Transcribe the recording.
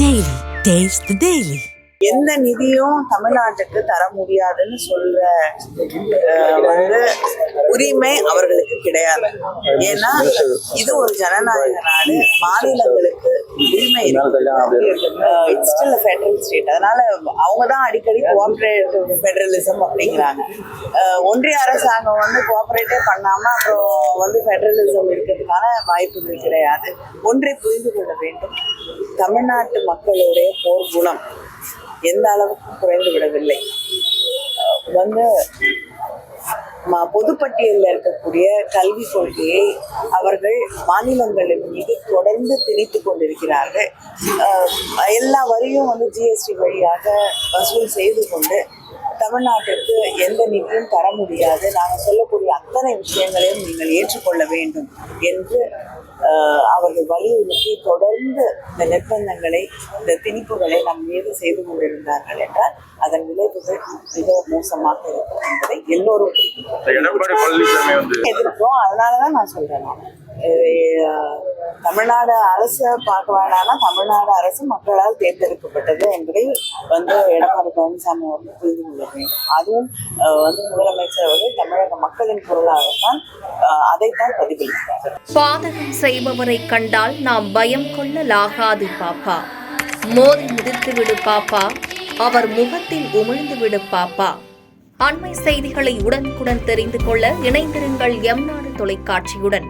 Daily. Taste the Daily. எந்த நிதியும் தமிழ்நாட்டுக்கு தர முடியாதுன்னு சொல்ற வந்து உரிமை அவர்களுக்கு கிடையாது. ஏன்னா இது ஒரு ஜனநாயக நாடு, மாநிலங்களுக்கு உரிமை இட்ஸ் ஸ்டில் ஃபெடரல் ஸ்டேட். அதனால அவங்க தான் அடிக்கடி கோஆபரேட்டிவ் ஃபெடரலிசம் அப்படிங்கிறாங்க. ஒன்றிய அரசாங்கம் வந்து கோஆபரேட்டே பண்ணாம அப்புறம் வந்து ஃபெடரலிசம் இருக்கிறதுக்கான வாய்ப்புகள் கிடையாது. ஒன்றை புரிந்து கொள்ள வேண்டும், தமிழ்நாட்டு மக்களுடைய போர் குணம் எந்த அளவுக்கு குறைந்து விடவில்லை. வந்து பொதுப்பட்டியலில் இருக்கக்கூடிய கல்வி கொள்கையை அவர்கள் மாநிலங்களின் மீது தொடர்ந்து திணித்து கொண்டிருக்கிறார்கள். எல்லா வரியும் வந்து ஜிஎஸ்டி வழியாக வசூல் செய்து கொண்டு தமிழ்நாட்டிற்கு எந்த நிதியும் தர முடியாது, நாங்கள் சொல்லக்கூடிய அத்தனை விஷயங்களையும் நீங்கள் ஏற்றுக்கொள்ள வேண்டும் என்று அவர்கள் வலியுறுத்தி தொடர்ந்து இந்த நிர்பந்தங்களை, இந்த திணிப்புகளை நம் மீது செய்து கொண்டிருந்தார்கள் என்றால் அதன் விளைவுகள் மிக மோசமாக இருக்கும் என்பதை எல்லோரும் எதிர்ப்போம். அதனாலதான் நான் சொல்றேன், தமிழ்நாடு அரசை பார்க்க வேண்டாம்னா தமிழ்நாடு அரசு மக்களால் தேர்ந்தெடுக்கப்பட்டது என்பதை வந்து எடப்பாடி பழனிசாமி அவர்கள் புரிந்து கொள்ள வேண்டும். அதுவும் வந்து முதலமைச்சர் அவர்கள் தமிழக மக்களின் குரலாகத்தான் அதைத்தான் பிரதிபலித்தார். பாதகம் செய்பவரை கண்டால் நாம் பயம் கொள்ளலாகாது பாப்பா, மோதி மிதித்து விடு பாப்பா, அவர் முகத்தில் உமிழ்ந்து விடு பாப்பா. அண்மை செய்திகளை உடனுக்குடன் தெரிந்து கொள்ள இணைந்திருங்கள் எம் நாடு தொலைக்காட்சியுடன்.